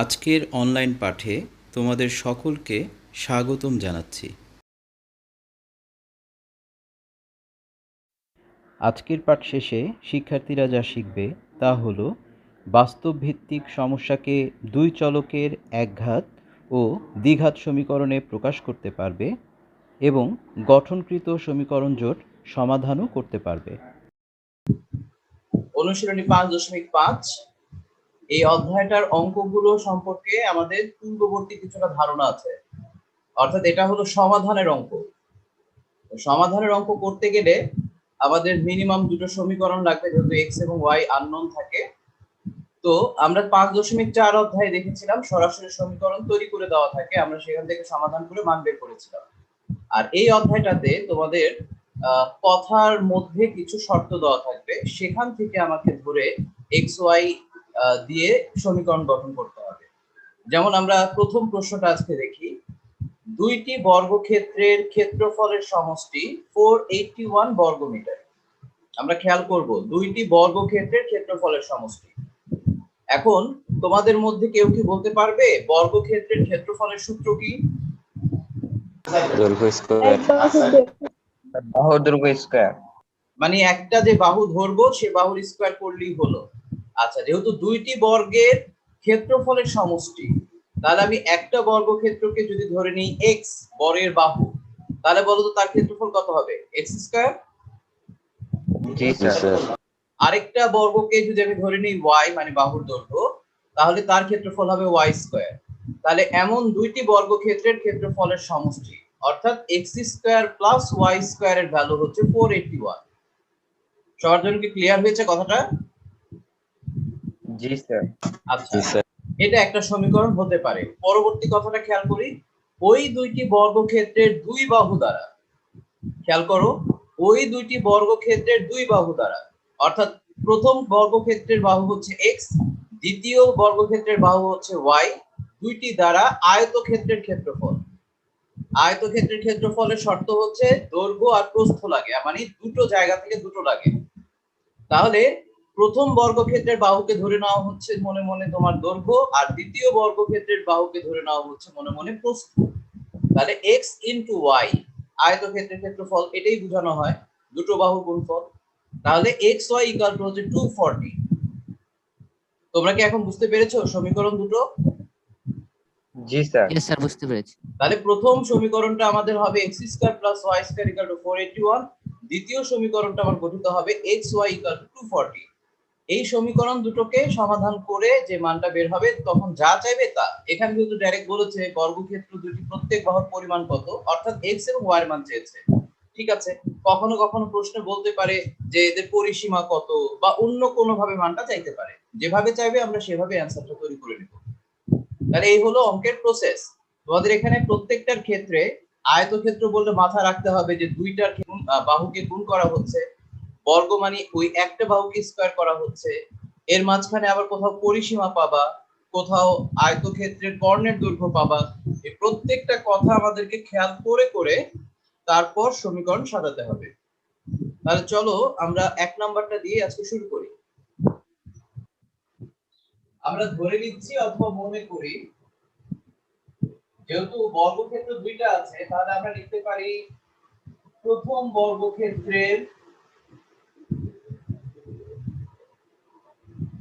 আজকের অনলাইন পাঠে তোমাদের সকলকে স্বাগতম জানাচ্ছি। আজকের পাঠ শেষে শিক্ষার্থীরা যা শিখবে তা হলো বাস্তবভিত্তিক সমস্যাকে দুই চলকের একঘাত ও দ্বিঘাত সমীকরণে প্রকাশ করতে পারবে এবং গঠনকৃত সমীকরণ জোট সমাধানও করতে পারবে। অনুশীলনী 5.5 এই অধ্যায়টার অঙ্কগুলো সম্পর্কে আমাদের পূর্ববর্তী কিছুটা ধারণা আছে, অর্থাৎ এটা হলো সমাধানের অঙ্ক। সমাধানের অঙ্ক করতে গেলে আমাদের মিনিমাম দুটো সমীকরণ লাগবে, যেহেতু এক্স এবং ওয়াই আননোন থাকে। তো আমরা 5.4 অধ্যায়ে দেখেছিলাম সরাসরি সমীকরণ তৈরি করে দেওয়া থাকে, আমরা সেখান থেকে সমাধান করে মান বের করেছিলাম। আর এই অধ্যায়টাতে তোমাদের কথার মধ্যে কিছু শর্ত দেওয়া থাকবে, সেখান থেকে আমাকে ধরে এক্স ওয়াই দিয়ে সমীকরণ গঠন করতে হবে। যেমন আমরা প্রথম প্রশ্নটা আজকে দেখি, দুইটি বর্গক্ষেত্রের ক্ষেত্রফলের সমষ্টি 481 বর্গমিটার। আমরা খেয়াল করব দুইটি বর্গক্ষেত্রের ক্ষেত্রফলের সমষ্টি। এখন তোমাদের মধ্যে কেউ কি বলতে পারবে বর্গক্ষেত্রের ক্ষেত্রফলের সূত্র কি? দৈর্ঘ্য স্কয়ার বাহু দৈর্ঘ্য স্কয়ার। মানে একটা যে বাহু ধরবো সে বাহুর স্কয়ার করলেই হলো। আচ্ছা, যেহেতু দুইটি বর্গের ক্ষেত্রফলের সমষ্টি, তাহলে আমি একটা বর্গক্ষেত্রকে যদি ধরে নিই এক্স বরের বাহু, তাহলে বলো তো তার ক্ষেত্রফল কত হবে? X square. জি স্যার। আরেকটা বর্গকে যদি আমি ধরে নিই ওয়াই মানে বাহুর দৈর্ঘ্য, তাহলে তার ক্ষেত্রফল হবে ওয়াই স্কয়ার। তাহলে এমন দুইটি বর্গক্ষেত্রের ক্ষেত্রফলের সমষ্টি, অর্থাৎ এক্স স্কয়ার প্লাস ওয়াই স্কয়ারের ভ্যালু হচ্ছে 481। সবার জন্য কি ক্লিয়ার হয়েছে কথাটা? জি স্যার। আচ্ছা, এটা একটা সমীকরণ হতে পারে। পরবর্তী কথাটা খেয়াল করি, ওই দুইটি বর্গক্ষেত্রের দুই বাহু দ্বারা, খেয়াল করো, ওই দুইটি বর্গক্ষেত্রের দুই বাহু দ্বারা, অর্থাৎ প্রথম বর্গক্ষেত্রের বাহু হচ্ছে এক্স, দ্বিতীয় বর্গক্ষেত্রের বাহু হচ্ছে ওয়াই, দুইটি দ্বারা আয়তক্ষেত্রের ক্ষেত্রফল। আয়তক্ষেত্রের ক্ষেত্রফলের শর্ত হচ্ছে দৈর্ঘ্য আর প্রস্থ লাগে, মানে দুটো জায়গা থেকে দুটো লাগে। তাহলে প্রথম বর্গক্ষেত্রের বাহুকে ধরে নেওয়া হচ্ছে মনে মনে তোমার দৈর্ঘ্য, আর দ্বিতীয় বর্গক্ষেত্রের বাহুকে ধরে নেওয়া হচ্ছে মনে মনে প্রস্থ। তাহলে x ইনটু y আয়তক্ষেত্রের ক্ষেত্রফল, এটাই বোঝানো হয় দুটো বাহুর গুণফল। তাহলে xy ইকুয়াল টু হচ্ছে 240। তোমরা কি এখন বুঝতে পেরেছো সমীকরণ দুটো? জি স্যার। यस স্যার, বুঝতে পেরেছি। তাহলে প্রথম সমীকরণটা আমাদের হবে x square plus y square equal to 481, দ্বিতীয় সমীকরণটা আমার গঠিত হবে xy ইকুয়াল টু 240। এই সমীকরণ দুটোকে সমাধান করে যে মানটা বের হবে তখন যা চাইবে তা। এখানে কিন্তু ডাইরেক্ট বলেছে বর্গক্ষেত্র দুটি প্রত্যেক বাহুর পরিমাণ কত, অর্থাৎ x এবং y এর মান চেয়েছে। ঠিক আছে, কখনো কখনো প্রশ্নে বলতে পারে যে এদের পরিসীমা কত, বা অন্য কোনো ভাবে মানটা চাইতে পারে। যেভাবে চাইবে আমরা সেভাবে অ্যানসারটা তৈরি করে নেব। তাহলে এই হলো অঙ্কের প্রসেস। তোমাদের এখানে প্রত্যেকটার ক্ষেত্রে আয়তক্ষেত্র বলতে মাথায় রাখতে হবে যে দুইটার বাহুকে গুণ করা হচ্ছে, বর্গ মানে ওই একটা বাহুকে স্কয়ার করা হচ্ছে, এর মাঝখানে আবার কোথাও পরিসীমা পাবা, কোথাও আয়তক্ষেত্রের কর্ণের দৈর্ঘ্য পাবা। এই প্রত্যেকটা কথা আমাদেরকে খেয়াল করে করে তারপর সমীকরণ সাজাতে হবে। তাহলে চলো আমরা 1 নাম্বারটা দিয়ে আজকে শুরু করি। আমরা ধরে নিচ্ছি অথবা মনে করি, যেহেতু বর্গক্ষেত্র দুইটা আছে, তাহলে আমরা লিখতে পারি প্রথম বর্গক্ষেত্রের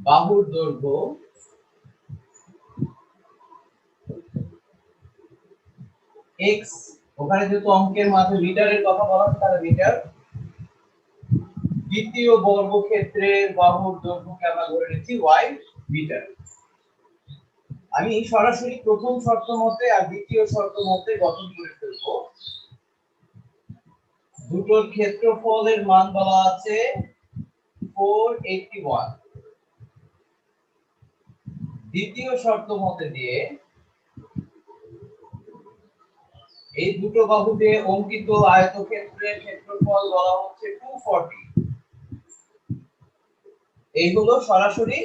বাহুর দৈর্ঘ্য x, ওখানে যেহেতু অঙ্কের মাঝে মিটারের কথা বলা হচ্ছে তাহলে মিটার। দ্বিতীয় বর্গক্ষেত্রের বাহুর দৈর্ঘ্যকে আমরা ধরে নিচ্ছি y মিটার। আমি সরাসরি প্রথম শর্ত মতে আর দ্বিতীয় শর্ত মতে গঠন করে ফেলব। দুটোর ক্ষেত্রফলের মান বলা আছে 481। দ্বিতীয় শর্ত মতে দিয়ে এই দুটো বাহুতে অঙ্কিত আয়তক্ষেত্রের ক্ষেত্রফল বলা হচ্ছে 240। এই হলো সরাসরি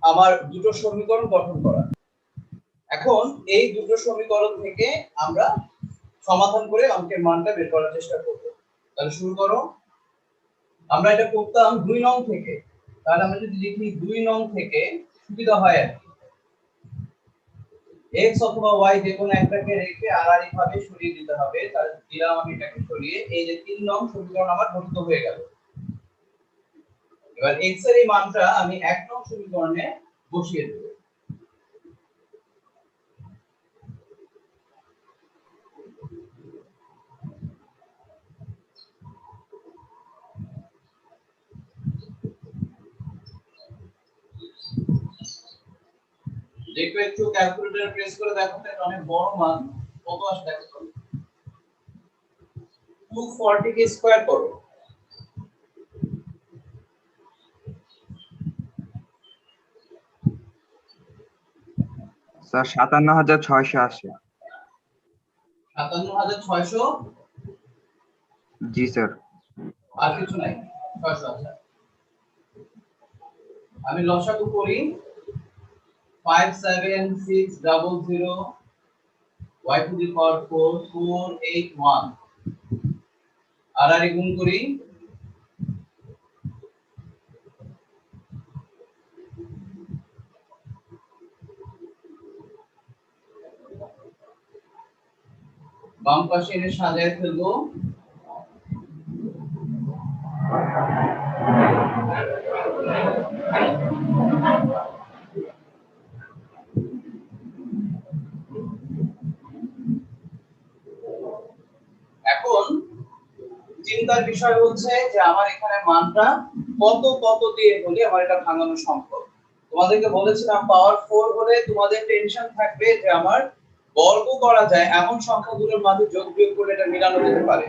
আমার দুটো সমীকরণ গঠন করা। এখন এই দুটো সমীকরণ থেকে আমরা সমাধান করে অঙ্কের মানটা বের করার চেষ্টা করব। তাহলে শুরু করো। আমরা এটা করতাম 2 নং থেকে, তাহলে আমরা যদি লিখি 2 নং থেকে সুবিধা হয় আর কি। x অথবা y যে কোনো একটাকে রেখে আড়াআড়ি ভাবে সরিয়ে দিতে হবে। তাহলে দিলাম আমি এটাকে সরিয়ে, এই যে 3 নং সমীকরণ আমার গঠিত হয়ে গেল। এবার x এর এই মানটা আমি 1 নং সমীকরণে বসিয়ে দেব। দেখো একটু ক্যালকুলেটর প্রেস করে দেখো তো, এটা অনেক বড় মান, কত আসে দেখো তো। 240 কে স্কয়ার করো। স্যার 57,680। 57,600। জি স্যার। আর কিছু নাই, 600 আছে। আমি লসাগু করি 57600 y টু দি পাওয়ার 4 481, আর আর গুণ করি বাম পাশে এনে সাজায় ফেলবো। এখন চিন্তার বিষয় হচ্ছে যে আমার এখানে মানটা কত কত দিয়ে হলে আমার এটা ভাঙানো সম্ভব। তোমাদেরকে বলেছিলাম পাওয়ার 4 হলে তোমাদের টেনশন থাকবে যে আমার বর্গ করা যায় এমন সংখ্যাগুলোর মাঝে যোগ বিয়োগ করলে এটা মিলানো যেতে পারে।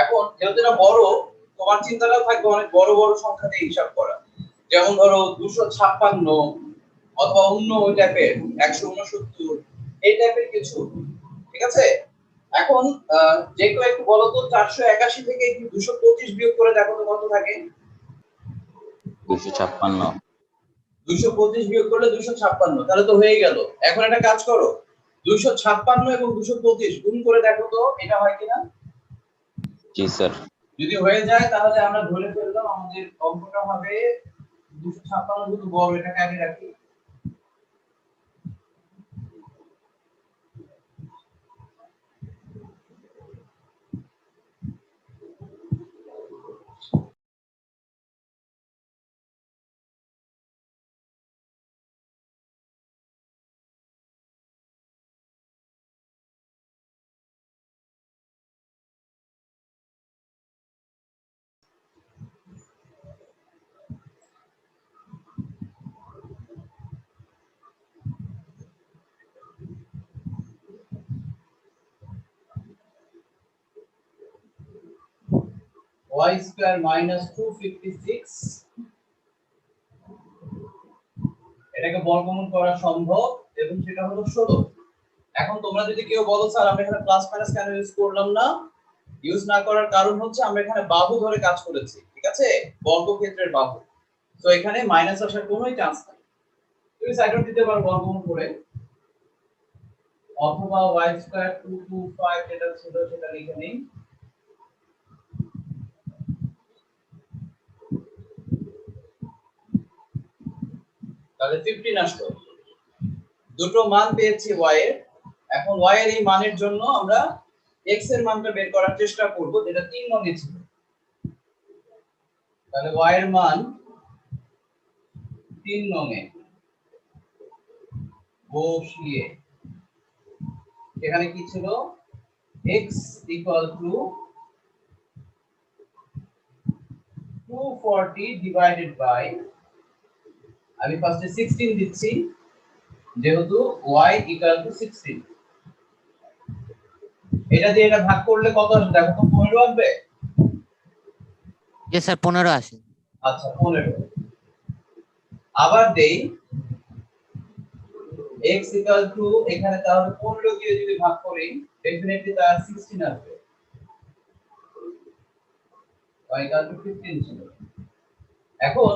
এখন যেহেতু এটা বড়, তোমার চিন্তাটাও থাকবে অনেক বড় বড় সংখ্যা দিয়ে হিসাব করা, যেমন ধরো 256 অথবা অন্য ওই টাইপের 169 এই টাইপের কিছু। ঠিক আছে, এখন যে কেউ একটু বলো তো 481 থেকে একটু 225 বিয়োগ করে দেখো তো কত থাকে। 256। 225 বিয়োগ করলে 256, তাহলে তো হয়ে গেল। এখন একটা কাজ করো, 256 এবং 225 গুণ করে দেখো তো এটা হয় কিনা। জি স্যার। যদি হয়ে যায় তাহলে আমরা ধরে ফেললাম আমাদের অঙ্কটা হবে 256 যেহেতু বড়, এটাকে আগে রাখি। y স্কয়ার মাইনাস 256, এটাকে বর্গমূল করা সম্ভব এবং সেটা হলো 16। এখন তোমরা যদি কেউ বলো স্যার আমরা এখানে প্লাস মাইনাস কেন ইউজ করলাম না, ইউজ না করার কারণ হচ্ছে আমরা এখানে বাহু ধরে কাজ করেছি। ঠিক আছে, বর্গক্ষেত্রের বাহু, তো এখানে মাইনাস আসার কোনো চান্স নেই। তুমি সাইডে দিতে পারো বর্গমূল করে, অথবা y স্কয়ার 225 যেটা ছিল সেটা লিখে নিই। তাহলে 15 আসলো। দুটো মান পেয়েছি y এর। এখন y এর এই মানের জন্য আমরা x এর মানটা বের করার চেষ্টা করব, যেটা 3 নং-এ ছিল। তাহলে y এর মান 3 নং-এ বসিয়ে এখানে কি ছিল, x equal to 240 divided by, আমি ফার্স্টে 16 দিচ্ছি যেহেতু y equal to 16। এটা দিয়ে এটা ভাগ করলে কত আসবে দেখো তো, 15 আসবে। জি স্যার 15 আসে। আচ্ছা 15। আবার দেই x equal to, এখানে তাহলে 15 দিয়ে যদি ভাগ করি ডেফিনেটলি তার 16 আসবে। y equal to 15 ছিল। এখন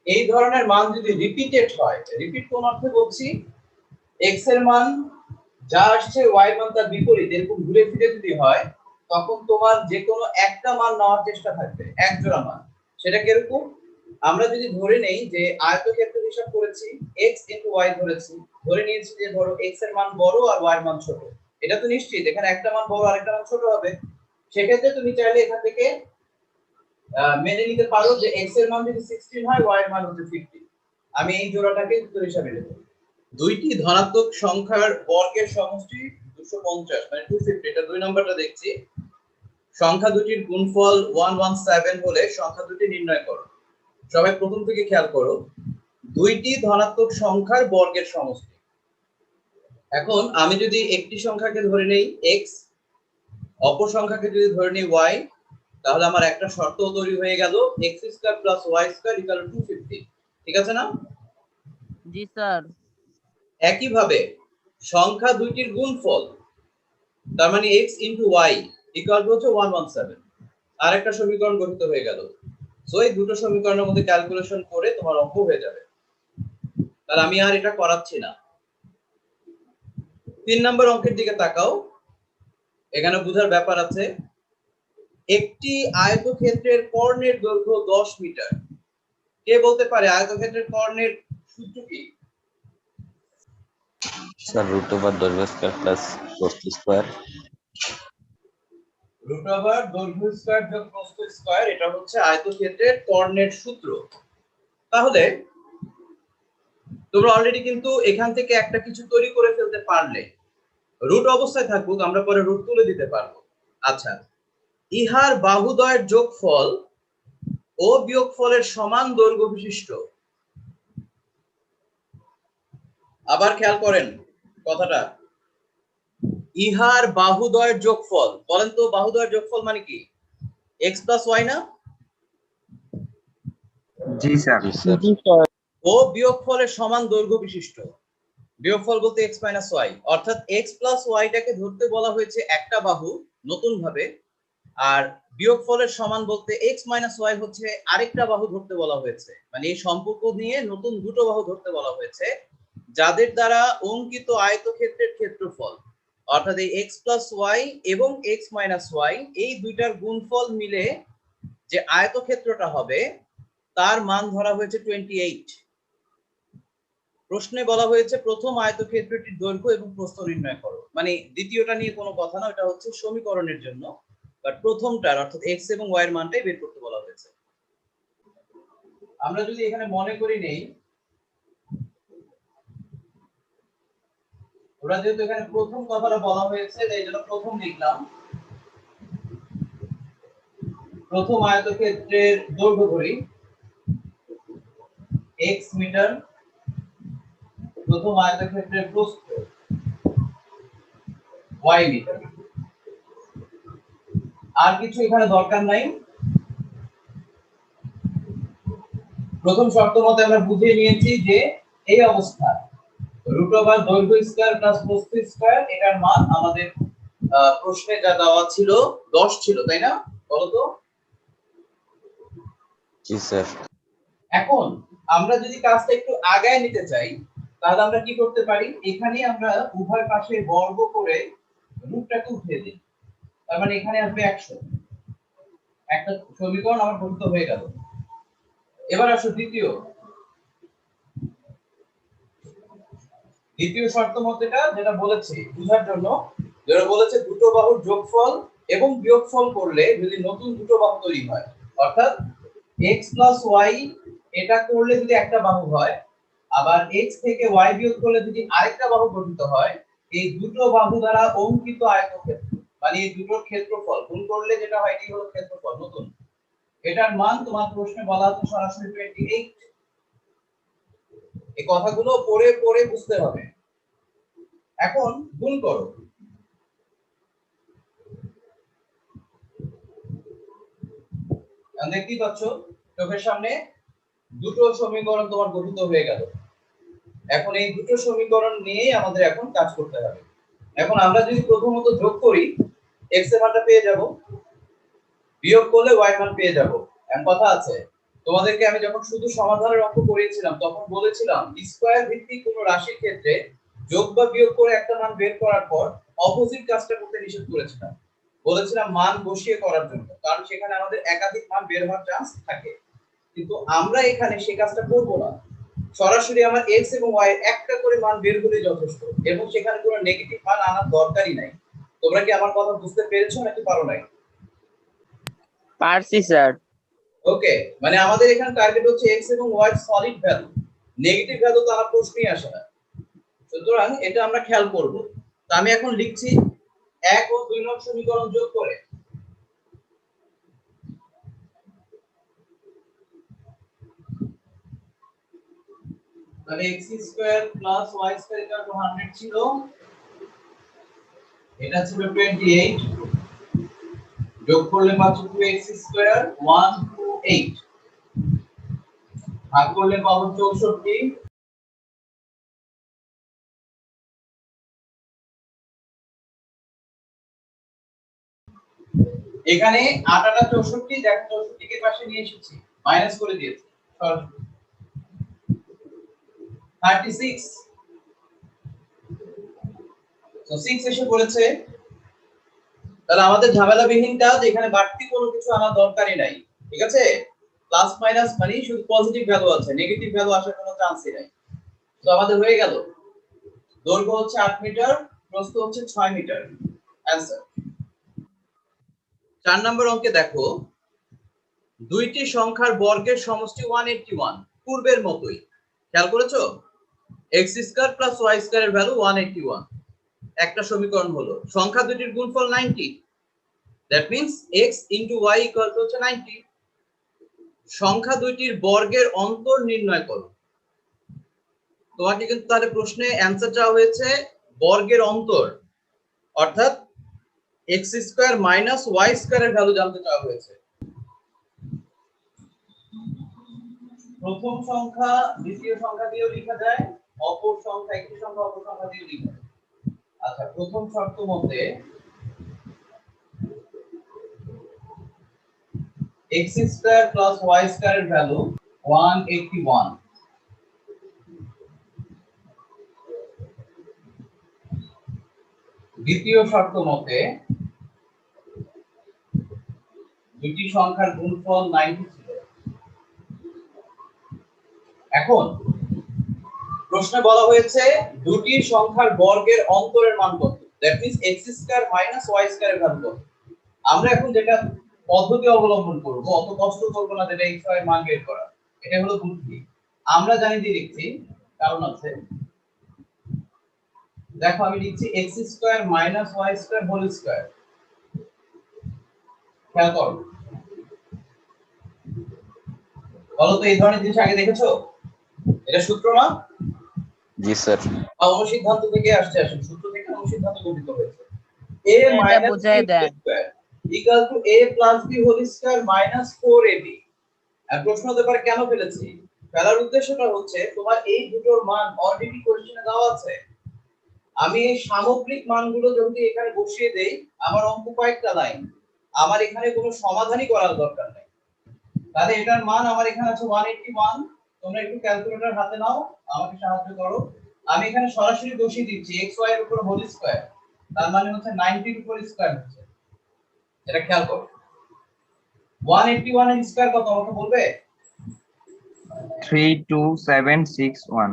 এই ধরনের মান যদি রিপিটেড হয়, রিপিট কোন অর্থে বলছি, x এর মান যা আসছে y এর মান তার বিপরীত এরকম ঘুরে ফিরে যদি হয়, তখন তোমার যে কোনো একটা মান নেওয়ার চেষ্টা থাকবে, এক জোড়া মান। সেটা কিরকম, আমরা যদি ধরে নেই যে আয়তক্ষেত্র হিসাব করেছি x ইনটু y ধরেছি, ধরে নিয়েছি যে ধরো x এর মান বড় আর y এর মান ছোট, এটা তো নিশ্চিত এখানে একটা মান বড় আর একটা মান ছোট হবে। সেক্ষেত্রে তুমি চাইলে এখান থেকে মেনে নিতে পারো যে x এর মান যদি 16 হয় y এর মান হচ্ছে 50। আমি এই জোড়াটাকে উত্তর হিসাবে নেব। দুইটি ধনাত্মক সংখ্যার বর্গের সমষ্টি 250 মানে 250, এটা দুই নম্বরটা দেখছি। সংখ্যা দুটির গুণফল 117 হলে সংখ্যা দুটি নির্ণয় করো। সবাই প্রথম থেকে খেয়াল করো, দুইটি ধনাত্মক সংখ্যার বর্গের সমষ্টি। এখন আমি যদি একটি সংখ্যাকে ধরে নেই x, অপর সংখ্যাকে যদি ধরে নেই y, তাহলে আমার একটা শর্ত তৈরি হয়ে গেল x² + y² = 250। ঠিক আছে না? জি স্যার। একইভাবে সংখ্যা দুইটির গুণফল, তার মানে x * y = 117, আর একটা সমীকরণ গঠিত হয়ে গেল। সো এই দুটো সমীকরণের মধ্যে ক্যালকুলেশন করে তোমার অঙ্ক হয়ে যাবে। তাহলে আমি আর এটা করাচ্ছি না। 3 নম্বর অঙ্কের দিকে তাকাও, এখানে বুঝার ব্যাপার আছে। একটি আয়তক্ষেত্রের কর্ণের দৈর্ঘ্য 10 মিটার। কে বলতে পারে আয়তক্ষেত্রের কর্ণের সূত্র কি? স্যার রুট ওভার দৈর্ঘ্য স্কয়ার প্লাস প্রস্থ স্কয়ার। রুট ওভার দৈর্ঘ্য স্কয়ার যোগ প্রস্থ স্কয়ার, এটা হচ্ছে আয়তক্ষেত্রের কর্ণের সূত্র। তাহলে তোমরা অলরেডি কিন্তু এখান থেকে একটা কিছু তৈরি করে ফেলতে পারলে। রুট অবস্থায় থাকুক, আমরা পরে রুট তুলে দিতে পারবো। আচ্ছা, ইহার বাহুদ্বয়ের যোগফল ও বিয়োগফলের সমান দৈর্ঘ্য বিশিষ্ট। আবার খেয়াল করেন কথাটা, ইহার বাহুদ্বয়ের যোগফল। বলেন তো বাহুদ্বয়ের যোগফল মানে কি? x + y না? জি স্যার। জি স্যার। ও বিয়োগফলের সমান দৈর্ঘ্য বিশিষ্ট। বিয়োগফল বলতে x - y, অর্থাৎ x + y টাকে ধরতে বলা হয়েছে একটা বাহু নতুন ভাবে, আর বিয়োগফলের সমান বলতে x - y হচ্ছে আরেকটা বাহু ধরতে বলা হয়েছে। মানে এই সম্পর্ক নিয়ে নতুন দুটো বাহু ধরতে বলা হয়েছে, যাদের দ্বারা অঙ্কিত আয়তক্ষেত্রের ক্ষেত্রফল, অর্থাৎ এই x + y এবং x - y এই দুইটার গুণফল মিলে যে আয়তক্ষেত্রটা হবে তার মান ধরা হয়েছে 28। প্রশ্নে বলা হয়েছে প্রথম আয়তক্ষেত্রটির দৈর্ঘ্য এবং প্রস্থ নির্ণয় করো। মানে দ্বিতীয়টা নিয়ে কোনো কথা না, এটা হচ্ছে সমীকরণের জন্য, বাট প্রথমটার অর্থাৎ x এবং y এর মানটাই বের করতে বলা হয়েছে। আমরা যদি এখানে মনে করি নেই, ওরা যেহেতু এখানে প্রথম কথাটা বলা হয়েছে তাই জন্য প্রথম লিখলাম। প্রথম আয়তক্ষেত্রের দৈর্ঘ্য ধরি x মিটার, প্রথম আয়তক্ষেত্রের প্রস্থ y মিটার। আর কিছু এখানে দরকার নাই। প্রথম শর্ত মতে আমরা বুঝিয়ে নিয়েছি যে এই অবস্থা রুট ওভার দৈর্ঘ্য স্কয়ার প্লাস প্রস্থ স্কয়ার, এটার মান আমাদের প্রশ্নে যা দেওয়া ছিল 10 ছিল, তাই না? বলো তো। জি স্যার। এখন আমরা যদি কাজটা একটু আগায় নিতে চাই তাহলে আমরা কি করতে পারি, এখানে আমরা উভয় পাশে বর্গ করে রুটটাকে উঠিয়ে দিই। তার মানে এখানে আসবে 100। একটা সমীকরণ আমার গঠিত হয়ে গেল। এবার আসো দ্বিতীয় শর্ত মতেটা যেটা বলেছি বুঝার জন্য, যেটা বলেছে দুটো বাহুর যোগফল এবং বিয়োগফল করলে যদি নতুন দুটো বাহু তৈরি হয়, অর্থাৎ x + y এটা করলে যদি একটা বাহু হয়, আবার x থেকে y বিয়োগ করলে যদি আরেকটা বাহু গঠিত হয়, এই দুটো বাহু দ্বারা অঙ্কিত আয়তক্ষেত্র মানে এই দুটোর ক্ষেত্রফল গুণ করলে যেটা হয় এটাই হলো ক্ষেত্রফল নতুন। এটার মান তোমার প্রশ্নে বলা আছে সরাসরি 28। এই কথাগুলো পড়ে পড়ে বুঝতে হবে। এখন গুণ করো। দেখতেই পাচ্ছ চোখের সামনে দুটো সমীকরণ তোমার গঠিত হয়ে গেল। এখন এই দুটো সমীকরণ নিয়েই আমাদের এখন কাজ করতে হবে। এখন আমরা যদি প্রথমত যোগ করি x এর মানটা পেয়ে যাব, বিয়োগ করলে y এর মান পেয়ে যাব। এখন কথা আছে, তোমাদেরকে আমি যখন শুধু সমাধানের অঙ্ক করিয়েছিলাম তখন বলেছিলাম স্কয়ার ভিত্তিক কোনো রাশির ক্ষেত্রে যোগ বা বিয়োগ করে একটা মান বের করার পর অপোজিট কাজটা করতে নিষেধ করেছিলাম। বলেছিলাম মান বসিয়ে করার জন্য, কারণ সেখানে আমাদের একাধিক মান বের হওয়ার চান্স থাকে। কিন্তু আমরা এখানে সেই কাজটা করব না, সরাসরি আমার এক্স এবং ওয়াই একটা করে মান বের হলে যথেষ্ট, এবং সেখানে কোনো নেগেটিভ মান আনার দরকারই নাই। তোমরা কি আমার কথা বুঝতে পেরেছো নাকি পারো নাই? পারছি স্যার। ওকে, মানে আমাদের এখানে টার্গেট হচ্ছে এক্স এবং y solid value, negative value তো আমার প্রশ্নই আসে না। সুতরাং এটা আমরা খেয়াল করব। তো আমি এখন লিখছি 1 ও 2 নং সমীকরণ যোগ করে তাহলে x square plus y square equal to 100 ছিল, এটা ছিল 28, যোগ করলে পাচ্ছি 2x স্কয়ার 128, ভাগ করলে পাবো 64। এখানে 8 8 64, দেখো 64 কে পাশে নিয়ে এসেছি, মাইনাস করে দিয়েছি, সরাসরি 36। তো 6 এসে পড়েছে। তাহলে আমাদের ঝামেলাবিহীনটা যেখানে বাড়তি কোনো কিছু আনা দরকারই নাই, ঠিক আছে? প্লাস মাইনাস মানে শুধু পজিটিভ ভ্যালু আছে, নেগেটিভ ভ্যালু আসার কোনো চান্সই নাই। তো আমাদের হয়ে গেল, দৈর্ঘ্য হচ্ছে 8 মিটার, প্রস্থ হচ্ছে 6 মিটার। অ্যানসার। 4 নম্বর অঙ্কে দেখো, দুইটি সংখ্যার বর্গের সমষ্টি 181, পূর্বের মতোই। খেয়াল করেছো? x স্কয়ার প্লাস y স্কয়ারের ভ্যালু 181, একটা সমীকরণ হলো। সংখ্যা দুটির গুণফল 90, that means x into y equal to 90। সংখ্যা দুইটির বর্গের অন্তর নির্ণয় করো। তোমাকে কিন্তু তাহলে প্রশ্নে অ্যানসার চাওয়া হয়েছে বর্গের অন্তর, অর্থাৎ x স্কয়ার মাইনাস y স্কয়ারের ভ্যালু জানতে চাওয়া হয়েছে। প্রথম সংখ্যা দ্বিতীয় সংখ্যা দিয়েও লেখা যায়, অপর সংখ্যা একটি সংখ্যা অপর সংখ্যা দিয়েও লেখা যায়। আচ্ছা, প্রথম শর্ত মতে x স্কয়ার প্লাস y স্কয়ারের ভ্যালু 181। দ্বিতীয় শর্ত মতে দুটি সংখ্যার গুণফল 90 ছিল। এখন প্রশ্নে বলা হয়েছে দুটি সংখ্যার বর্গের অন্তরের মান কত, that means x square minus y স্কয়ারের ভ্যালু কত। আমরা এখন যেটা পদ্ধতি অবলম্বন করব, অত কষ্ট করব না যেটা x y মান বের করা, এটা হলো বুদ্ধি। আমরা জানি যে লিখছি, কারণ আছে। দেখো আমি লিখছি x square minus y square whole square. খেয়াল করো, বলো তো এই ধরনের জিনিস আগে দেখেছো? এটা সূত্র না? জি স্যার। অনুসিদ্ধান্ত থেকে আসছে, আসলে সূত্র থেকে অনুসিদ্ধান্ত গঠিত হয়েছে। a এটা মাইনাস বুঝাই দেন। Equal to a plus b whole square minus 4ab। আর প্রশ্ন হতে পারে কেন ফেলেছি? ফেলার উদ্দেশ্যটা হচ্ছে তোমার এই দুটোর মান অলরেডি কোশ্চেনে দেওয়া আছে। আমি এই সামগ্রিক মানগুলো যদি এখানে বসিয়ে দেই, আমার অঙ্ক কয়েকটা লাইন, আমার এখানে কোনো সমাধানই করার দরকার নেই। তাহলে এটার মান আমার এখানে আছে 181। তোমরা একটু ক্যালকুলেটর হাতে নাও, আমাকে সাহায্য করো। আমি এখানে সরাসরি বসিয়ে দিচ্ছি xy এর উপর হোল স্কয়ার, তার মানে হচ্ছে 90 এর উপর স্কয়ার হচ্ছে। এটা খেয়াল করো, 181 এর স্কয়ার কত আমাকে বলবে? 32761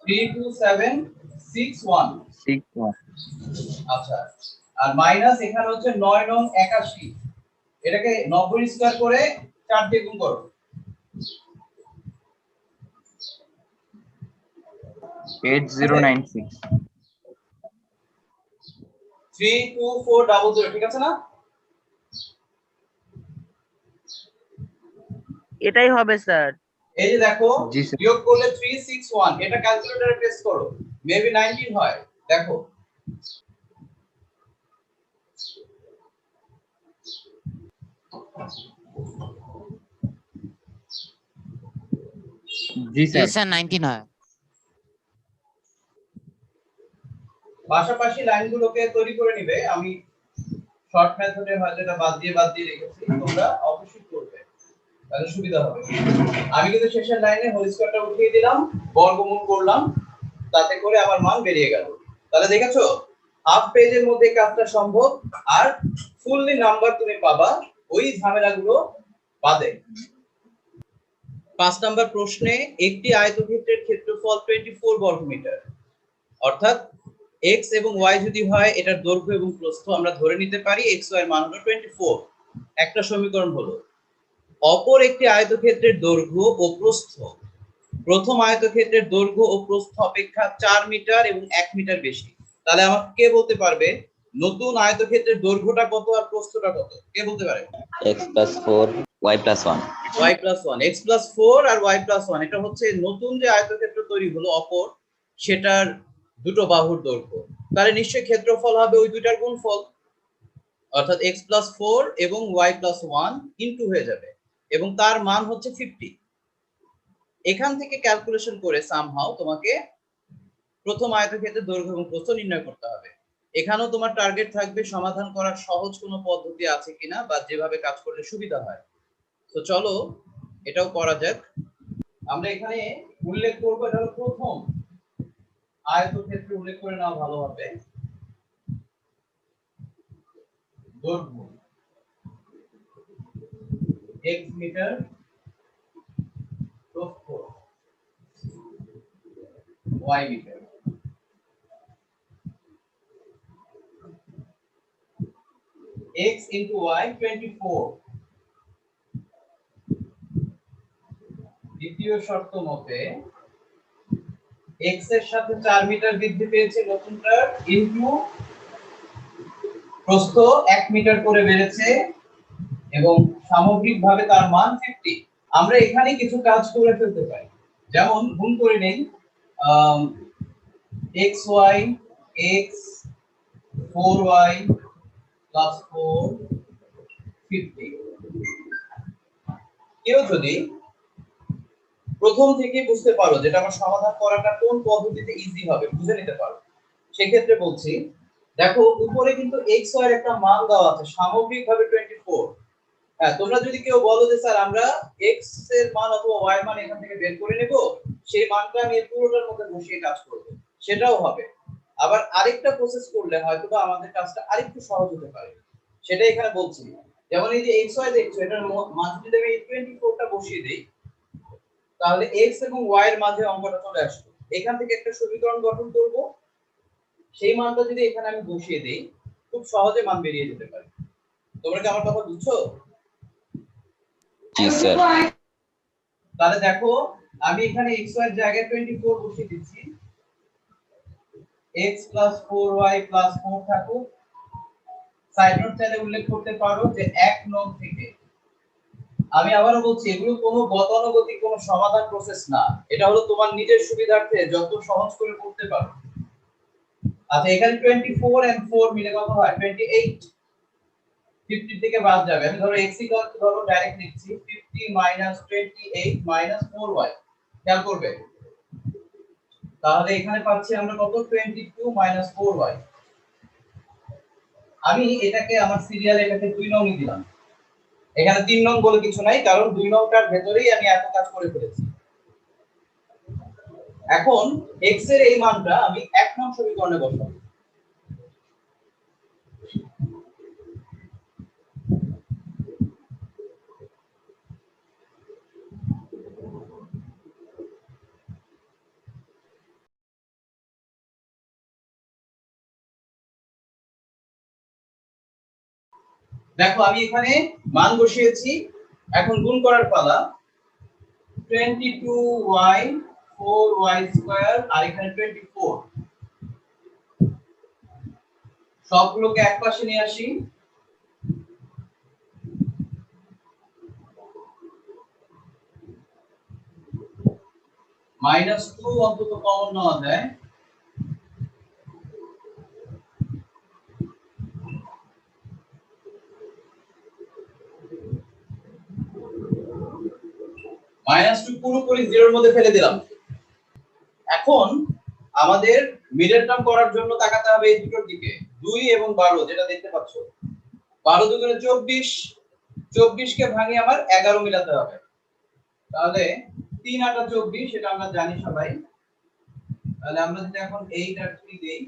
32761। 61 আচ্ছা, আর মাইনাস এখানে হচ্ছে 9 নং 81, এটাকে 90 স্কয়ার করে 4 দিয়ে গুণ করো। 8096 32400, ঠিক আছে না? এটাই হবে স্যার। এই যে দেখো, জি স্যার। বিয়োগ করলে 361, এটা ক্যালকুলেটরে পেস্ট করো, মেবি 19 হয়। দেখো জি স্যার। স্যার 19 হয়। পাশাপাশি লাইনগুলোকে তৈরি করে নিবে। আমি শর্ট মেথডে হয়তো এটা বাদ দিয়ে রেখেছি, তোমরা অবশ্যই করবে, তাহলে সুবিধা হবে। আমি কিন্তু শেষের লাইনে হোল স্কয়ারটা উঠিয়ে দিলাম, বর্গমূল করলাম, তাতে করে আমার মান বেরিয়ে গেল। তাহলে দেখেছো, হাফ পেজের মধ্যে কাজটা সম্ভব, আর ফুললি নাম্বার তুমি পাবা ওই ঝামেলাগুলো বাদে। 5 নাম্বার প্রশ্নে একটি আয়তক্ষেত্রের ক্ষেত্রফল 24 বর্গমিটার, অর্থাৎ x এবং y যদি হয় এটার দৈর্ঘ্য এবং প্রস্থ আমরা ধরে নিতে পারি x y এর মান হলো 24। একটা সমীকরণ হলো। অপর একটি আয়তক্ষেত্রের দৈর্ঘ্য ও প্রস্থ প্রথম আয়তক্ষেত্রের দৈর্ঘ্য ও প্রস্থ অপেক্ষা 4 মিটার এবং 1 মিটার বেশি। তাহলে আমাকে কে বলতে পারবে নতুন আয়তক্ষেত্রের দৈর্ঘ্যটা কত আর প্রস্থটা কত? কে বলতে পারে? x plus 4 y plus 1 y plus 1, x plus 4 আর y plus 1, এটা হচ্ছে নতুন যে আয়তক্ষেত্র তৈরি হলো অপর সেটার দুটো বাহুর দৈর্ঘ্য। তাহলে নিশ্চয়ই ক্ষেত্রফল হবে ওই দুইটার গুণফল, অর্থাৎ x plus 4 এবং y plus 1 ইনটু হয়ে যাবে এবং তার মান হচ্ছে 50। এখান থেকে ক্যালকুলেশন করে সামহাউ তোমাকে প্রথম আয়তক্ষেত্রের দৈর্ঘ্য এবং প্রস্থ নির্ণয় করতে হবে। এখানেও তোমার টার্গেট থাকবে সমাধান করার সহজ কোনো পদ্ধতি আছে কিনা বা যেভাবে কাজ করলে সুবিধা হয়। তো চলো এটাও করা যাক। আমরা এখানে উল্লেখ করব এটা হলো প্রথম আয়তক্ষেত্র, উল্লেখ করে নেওয়া ভালো হবে। দৈর্ঘ্য x মিটার, প্রস্থ y metre. x into y 24। দ্বিতীয় শর্ত মতে x এর সাথে 4 মিটার বৃদ্ধি পেয়েছে নতুনটার, ইনটু প্রস্থ 1 মিটার করে বেড়েছে এবং সামগ্রিকভাবে তার মান 50। আমরা এখানে কিছু কাজ করে ফেলতে পারি, যেমন গুণ করে নেই xy x 4y plus 4 50। কেউ যদি প্রথম থেকে বুঝতে পারো যেটা আমার সমাধান করাটা কোন পদ্ধতিতে ইজি হবে বুঝে নিতে পারো, সেক্ষেত্রে বলছি দেখো উপরে কিন্তু x y এর একটা মান দেওয়া আছে সামগ্রিকভাবে 24। হ্যাঁ, তোমরা যদি কেউ বলো যে স্যার আমরা x এর মান অথবা y এর মান এখান থেকে বের করে নেব, সেই মানটা আমি এই পুরোটার মধ্যে বসিয়ে কাজ করব, সেটাও হবে। আবার আরেকটা প্রসেস করলে হয়তো বা আমাদের কাজটা আরেকটু সহজ হতে পারে, সেটা এখানে বলছি। যেমন এই যে x y দেখছো, এটার মান যদি আমি 24 টা বসিয়ে দেই তাহলে x এবং y এর মাঝে অঙ্কটা চলে আসবে। এখান থেকে একটা সমীকরণ গঠন করব, সেই মানটা যদি এখানে আমি বসিয়ে দেই খুব সহজে মান বেরিয়ে যেতে পারে। তোমরা কি আমার কথা বুঝছো? জি স্যার। তাহলে দেখো আমি এখানে x y এর জায়গায় 24 বসিয়ে দিচ্ছি, x plus 4y plus 4 থাকুক। সাইড নোট চাইলে উল্লেখ করতে পারো যে 1 নং থেকে, আমি আবারও বলছি এগুলো কোনো গতানুগতিক কোনো সমাধান প্রসেস না, এটা হলো তোমার নিজের সুবিধার্থে যত সহজ করে করতে পারো। আচ্ছা এখানে 24 and 4 মিলে কত হয়? 28। 50 থেকে বাদ যাবে, আমি ধরো x ইকুয়াল টু ধরো ডাইরেক্ট লিখছি 50 28 4y। খেয়াল করবে তাহলে এখানে পাচ্ছি আমরা কত? 22 4y। আমি এটাকে আমার সিরিয়ালে এটাকে 2 নং দিলাম, এখানে 3 নং বলে কিছু নাই কারণ 2 নংটার ভেতরেই আমি এত কাজ করে ফেলেছি। এখন x এর এই মানটা আমি 1 নং সমীকরণে বসাবো। দেখো আমি এখানে মান বসিয়েছি, এখন গুণ করার পালা। 22y 4y স্কয়ার আর এখানে 24, সবগুলোকে একপাশে নিয়ে আসি। -2 অন্তত কমন নেওয়া যায়, -2 পুরোপুরি জিরোর মধ্যে ফেলে দিলাম। এখন আমাদের মিডল টার্ম করার জন্য তাকাতে হবে এই দুটোর দিকে, 2 এবং 12 যেটা দেখতে পাচ্ছ। 12 দুগুণে 24, 24 কে ভাঙিয়ে আমার 11 মিলাতে হবে, তাহলে 3 8 24, এটা আমরা জানি সবাই। তাহলে আমরা যদি এখন 8 আর 3 দেই,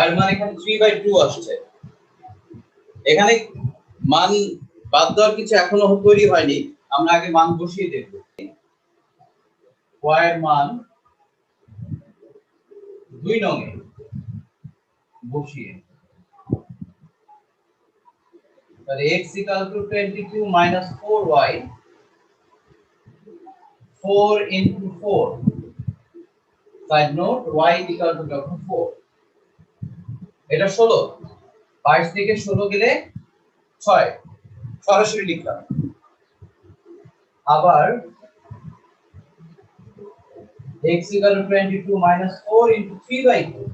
y এর মান এখানে 3/2 আসছে। এখানে মান বাদ দেওয়ার কিছু এখনো তৈরি হয়নি, আমরা আগে মান বসিয়ে দেখব। y এর মান 2 নং এ বসিয়ে, তাহলে x = 22 - 4y, 4 × 4, side note y = 4, এটা 16, 22 থেকে 16 গেলে 6, সরাসরি লিখলাম। আবার x = 22 - 4 × 3/2,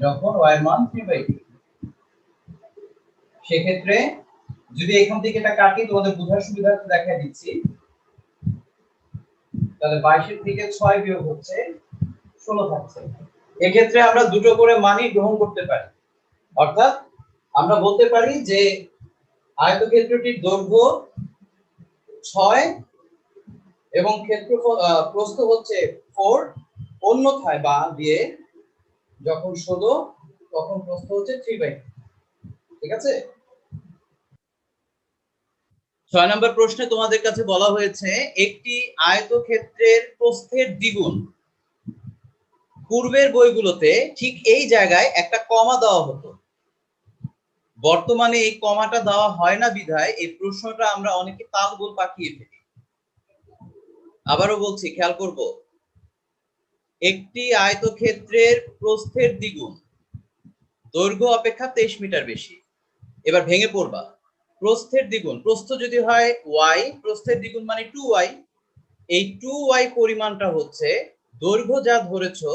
যখন y এর মান 3/2, সেক্ষেত্রে যদি এখান থেকে এটা কাটি তোমাদের বোঝার সুবিধার্থে দেখাই দিচ্ছি, তাহলে 22 এর থেকে 6 বিয়োগ হচ্ছে 16 থাকছে। এক্ষেত্রে আমরা দুটো করে মানই গ্রহণ করতে পারি, অর্থাৎ আমরা বলতে পারি যে আয়তক্ষেত্রটির দৈর্ঘ্য 6 এবং ক্ষেত্রফল প্রস্থ হচ্ছে 4, অন্যথায় বা দিয়ে যখন 16 তখন প্রস্থ হচ্ছে 3/2। ঠিক আছে? 6 নম্বর প্রশ্নে তোমাদের কাছে বলা হয়েছে একটি আয়তক্ষেত্রের প্রস্থের দ্বিগুণ। পূর্বের বইগুলোতে ঠিক এই জায়গায় একটা কমা দেওয়া হতো, বর্তমানে এই কমাটা দেওয়া হয় না বিধায় এই প্রশ্নটা আমরা অনেকে তালগোল পাকিয়ে ফেলি। আবারও বলছি, খেয়াল করব, একটি আয়তক্ষেত্রের প্রস্থের দ্বিগুণ, দৈর্ঘ্য অপেক্ষা 23 মিটার বেশি। এবার ভেঙে পড়বা, প্রস্থের দ্বিগুণ, প্রস্থ যদি হয় y, প্রস্থের দ্বিগুণ মানে 2y, এই 2y পরিমাণটা হচ্ছে দৈর্ঘ্য যা ধরেছো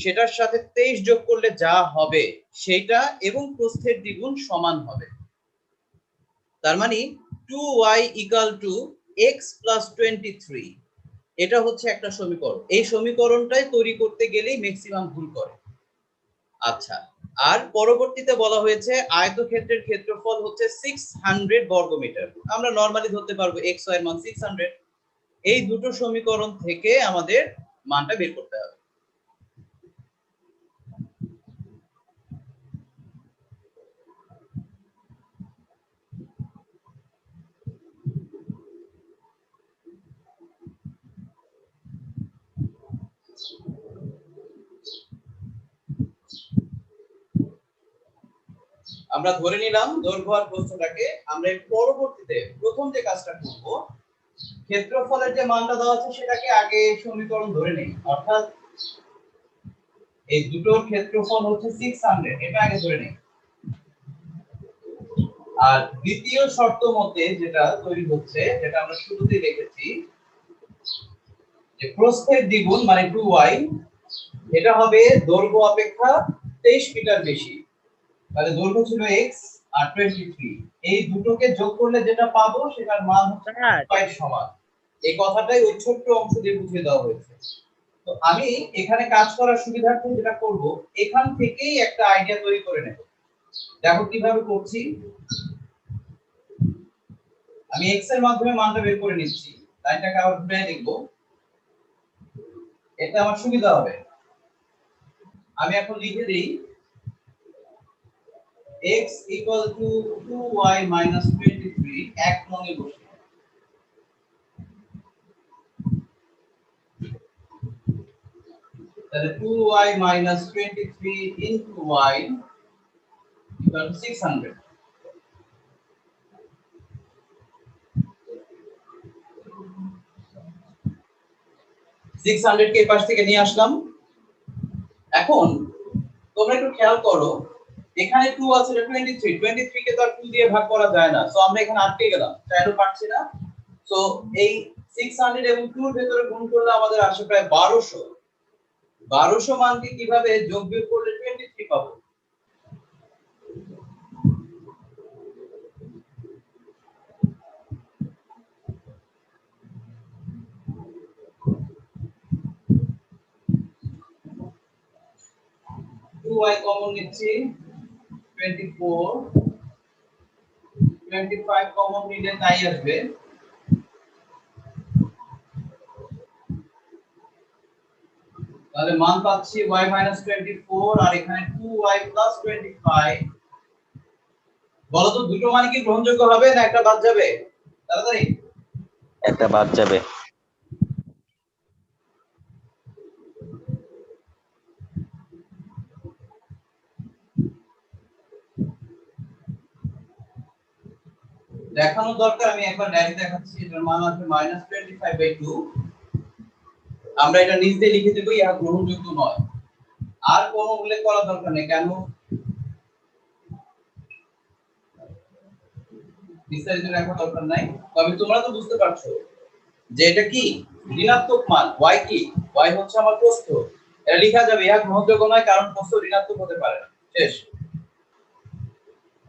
সেটার সাথে 23 যোগ করলে যা হবে সেটা এবং প্রস্থের দ্বিগুণ সমান হবে। তার মানে 2y = x + 23, এটা হচ্ছে একটা সমীকরণ। এই সমীকরণটাই তৈরি করতে গেলেই ম্যাক্সিমাম ভুল করে। আচ্ছা, আর পরবর্তীতে বলা হয়েছে আয়তক্ষেত্রের ক্ষেত্রফল হচ্ছে 600 বর্গমিটার। আমরা নরমালি ধরতে পারবো x y এর মান 600। এই দুটো সমীকরণ থেকে আমাদের মানটা বের করতে হবে। আমরা ধরে নিলাম দৈর্ঘ্য আর প্রস্থটাকে। আমরা এর পরবর্তীতে প্রথম যে কাজটা করব, ক্ষেত্রফলের যে মানটা দেওয়া আছে সেটাকে আগে সমীকরণ ধরে নেই, অর্থাৎ এই দুটোর ক্ষেত্রফল হচ্ছে 600, এটা আগে ধরে নেই। আর দ্বিতীয় শর্ত মতে যেটা তৈরি হচ্ছে, যেটা আমরা শুরুতেই দেখেছি, যে প্রস্থের দ্বিগুণ মানে 2y, এটা হবে দৈর্ঘ্য অপেক্ষা 23 মিটার বেশি। তাহলে দৈর্ঘ্য ছিল x আর 23, এই দুটোকে যোগ করলে যেটা পাবো সেটার মান হচ্ছে y সমান। এই কথাটাই ওই ছোট্ট অংশ দিয়ে বুঝিয়ে দেওয়া হয়েছে। তো আমি এখানে কাজ করার সুবিধার্থে যেটা করব, এখান থেকেই একটা আইডিয়া তৈরি করে নেব। দেখো কিভাবে করছি। আমি x এর মাধ্যমে মানটা বের করে নিচ্ছি, লাইনটাকে আবার ঘুরিয়ে লিখব, এটা আমার সুবিধা হবে। আমি এখন লিখে দেই x = 2y - 23, এক নঙে বসে। তাহলে 2y - 23 * y = 600। 600 কে এই পাশ থেকে নিয়ে আসলাম। এখন তোমরা একটু খেয়াল করো, এখানে 2 আছে, এটা 23, 23 কে তো আর 2 দিয়ে ভাগ করা যায় না, সো আমরা এখানে আটকে গেলাম, চাইলেও পারছি না। সো এই 600 এবং 2 এর ভিতরে গুণ করলে আমাদের আসে প্রায় 1200। 1200 মানকে কিভাবে যোগ বিয়োগ করলে 23 পাবো? y কমন নিচ্ছি, 24, 25 কমন নিলে তাই আসবে। তাহলে মান পাচ্ছি y - 24 আর এখানে 2y + 25। বলো তো দুটো মান কি গ্রহণযোগ্য হবে না একটা বাদ যাবে? তাড়াতাড়ি। একটা বাদ যাবে। দেখানো দরকার, আমি একবার ডাইরেক্ট দেখাচ্ছি। এটার মান আছে -25/2। আমরা এটা নিচ দিয়ে লিখে দেব, ইহা গ্রহণযোগ্য নয়। আর কোনো উল্লেখ করা দরকার নেই। কেন? বিস্তারিত লেখা দরকার নাই। তবে তোমরা তো বুঝতে পারছো যে এটা কি ঋণাত্মক মান। y কি? y হচ্ছে আমার প্রস্থ। এটা লেখা যাবে, ইহা গ্রহণযোগ্য নয় কারণ প্রস্থ ঋণাত্মক হতে পারে না। শেষ।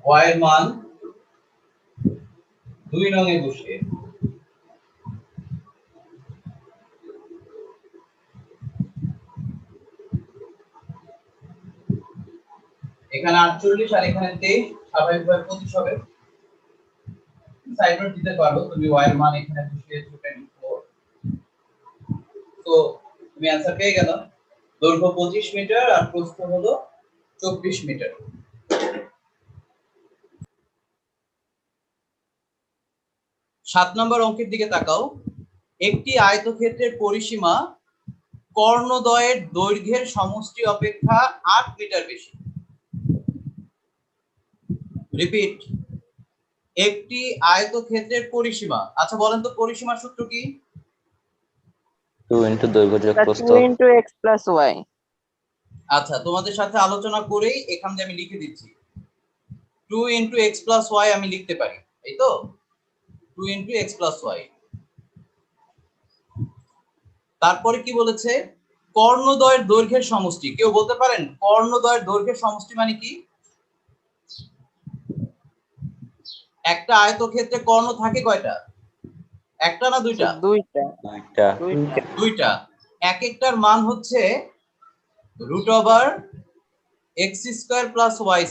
y এর মান 2 নং এ বসিয়ে এখানে 48 আর এখানে 23 স্বাভাবিকভাবে 25 হবে। সাইড নোট দিতে পারো তুমি, y এর মান এখানে বসিয়েছো 24। তো তুমি आंसर পেয়ে গেল। দৈর্ঘ্য 25 মিটার আর প্রস্থ হলো 24 মিটার। 7 নম্বর অঙ্কের দিকে তাকাও। একটি আয়তক্ষেত্রের পরিসীমা কর্ণদ্বয়ের দৈর্ঘ্যের সমষ্টি অপেক্ষা 8 মিটার বেশি। রিপিট, একটি আয়তক্ষেত্রের পরিসীমা। আচ্ছা বলেন তো পরিসীমার সূত্র কি? 2 ইনটু দৈর্ঘ্য যোগ প্রস্থ। 2 into x plus y। আচ্ছা তোমাদের সাথে আলোচনা করেই এখান দিয়ে আমি লিখে দিচ্ছি। 2 into x plus y আমি লিখতে পারি, এই তো 2 into x plus y। তারপরে কি বলেছে? কর্ণদ্বয়ের দৈর্ঘ্যের সমষ্টি। কেউ বলতে পারেন কর্ণদ্বয়ের দৈর্ঘ্যের সমষ্টি মানে কি? একটা আয়তক্ষেত্রে কর্ণ থাকে কয়টা? একটা না দুইটা? দুইটা। দুইটা। দুইটা। এক একটার মান হচ্ছে √x² + y²।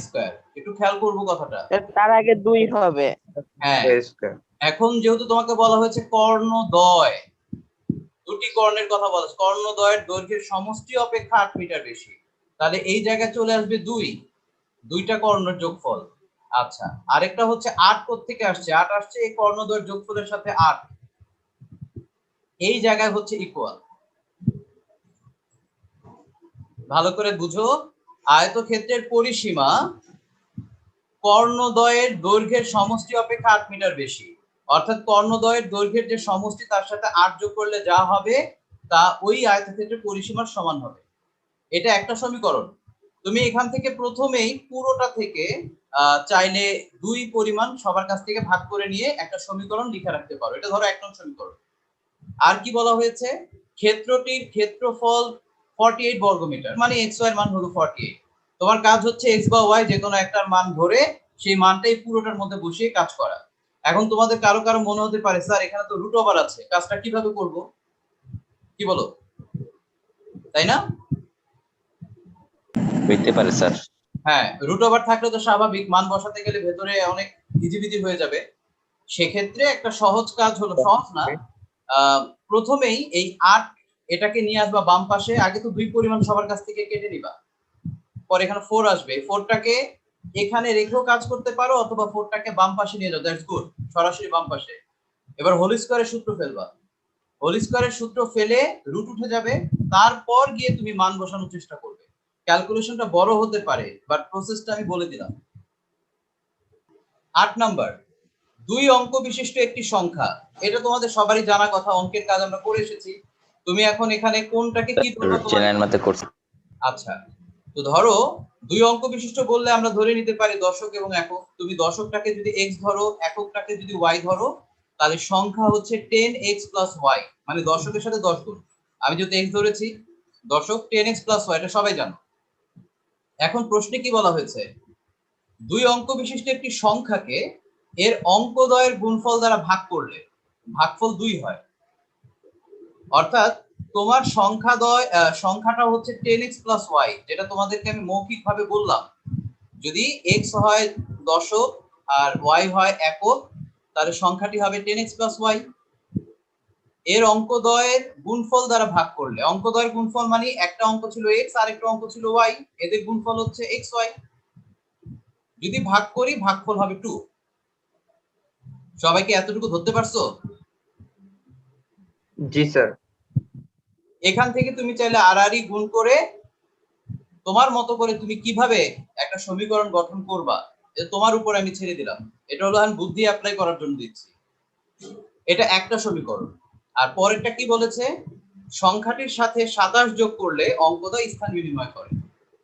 একটু খেয়াল করব কথাটা। তার আগে 2 হবে। হ্যাঁ, এখন যেহেতু তোমাকে বলা হয়েছে কর্ণদ্বয়, দুটি কর্ণের কথা বলা হচ্ছে, কর্ণদ্বয়ের দৈর্ঘ্যের সমষ্টি অপেক্ষা 8 মিটার বেশি, তাহলে এই জায়গায় চলে আসবে 2, দুইটা কর্ণের যোগফল। আচ্ছা, আরেকটা হচ্ছে 8 কোথা থেকে আসছে? 8 আসছে এই কর্ণদ্বয়ের যোগফলের সাথে 8, এই জায়গায় হচ্ছে ইকুয়াল। ভালো করে বুঝো, আয়তক্ষেত্রের পরিসীমা কর্ণদ্বয়ের দৈর্ঘ্যের সমষ্টি অপেক্ষা 8 মিটার বেশি, অর্থাৎ কর্ণদ্বয়ের দৈর্ঘ্যের যে সমষ্টি তার সাথে 8 যোগ করলে যা হবে তা ওই আয়তক্ষেত্রের পরিসীমার সমান হবে। এটা একটা সমীকরণ। তুমি এখান থেকে প্রথমেই পুরোটা থেকে চাইলে 2 পরিমাণ সবার কাছ থেকে ভাগ করে নিয়ে একটা সমীকরণ লিখে রাখতে পারো। এটা ধরো 1 নং সমীকরণ। আর কি বলা হয়েছে? ক্ষেত্রটির ক্ষেত্রফল 48 বর্গমিটার, মানে x y এর মান হলো 48। তোমার কাজ হচ্ছে x বা y যে কোনো একটার মান ধরে সেই মানটাই পুরোটার মধ্যে বসিয়ে কাজ করা। এখন তোমাদের কারো কারো মনে হতে পারে স্যার এখানে তো রুট ওভার আছে, কাজটা কিভাবে করব? কি বলো, তাই না? হইতে পারে স্যার। হ্যাঁ, রুট ওভার থাকলে তো স্বাভাবিক, মান বসাতে গেলে ভেতরে অনেক হিজিবিজি হয়ে যাবে। সেক্ষেত্রে একটা সহজ কাজ হলো, সহজ না, প্রথমেই এই 8 এটাকে নিয়ে আসবা বাম পাশে। আগে তো 2 পরিমাণ সবার কাছ থেকে কেটে নিবা, পরে এখানে 4 আসবে। 4টাকে এখানে রেখেও কাজ করতে পারো অথবা 4টাকে বাম পাশে নিয়ে যাও, দ্যাটস গুড, সরাসরি বাম পাশে। এবার হোল স্কয়ারের সূত্র ফেলবা। হোল স্কয়ারের সূত্র ফেলে রুট উঠে যাবে, তারপর গিয়ে তুমি মান বসানোর চেষ্টা করবে। ক্যালকুলেশনটা বড় হতে পারে, বাট প্রসেসটা আমি বলে দিলাম। 8 নাম্বার, 2 অঙ্ক বিশিষ্ট একটি সংখ্যা। এটা তোমাদের সবারই জানা কথা, অঙ্কের কাজ আমরা করে এসেছি। তুমি এখন এখানে কোনটাকে কি ধরবে? জেনারেল ম্যাথে করছি। আচ্ছা, তো ধরো 2 অঙ্ক বিশিষ্ট বললে আমরা ধরে নিতে পারি দশক এবং একক। তুমি দশকটাকে যদি x ধরো, এককটাকে যদি y ধরো, তাহলে সংখ্যা হচ্ছে 10x + y, মানে দশকের সাথে 10 গুণ। আমি যদি x ধরেছি, দশক 10x + y, এটা সবাই জানো। এখন প্রশ্নে কি বলা হয়েছে? 2 অঙ্ক বিশিষ্ট একটি সংখ্যাকে এর অঙ্কদ্বয়ের গুণফল দ্বারা ভাগ করলে ভাগফল 2 হয়। অর্থাৎ তোমার সংখ্যাটা হচ্ছে 10x + y, যেটা তোমাদেরকে আমি মৌখিকভাবে বললাম। যদি x হয় দশক আর y হয় একক, তাহলে সংখ্যাটি হবে 10x + y। এর অঙ্কদ্বয়ের গুণফল দ্বারা ভাগ করলে, অঙ্কদ্বয়ের গুণফল মানে একটা অঙ্ক ছিল x আর একটা অঙ্ক ছিল y, এদের গুণফল হচ্ছে xy। যদি ভাগ করি ভাগফল হবে 2। সবাইকে এতটুকু ধরতে পারছো? জি স্যার। এখান থেকে তুমি চাইলে আর গুণ করে তোমার মতো করে তুমি কিভাবে একটা সমীকরণ গঠন করবা এটা তোমার উপর আমি ছেড়ে দিলাম। এটা হলো আমি বুদ্ধি অ্যাপ্লাই করার জন্য দিচ্ছি। এটা একটা সমীকরণ। আর পরেরটা কি বলেছে, সংখ্যাটির সাথে 27 যোগ করলে অঙ্কদ্বয় স্থান বিনিময় করে।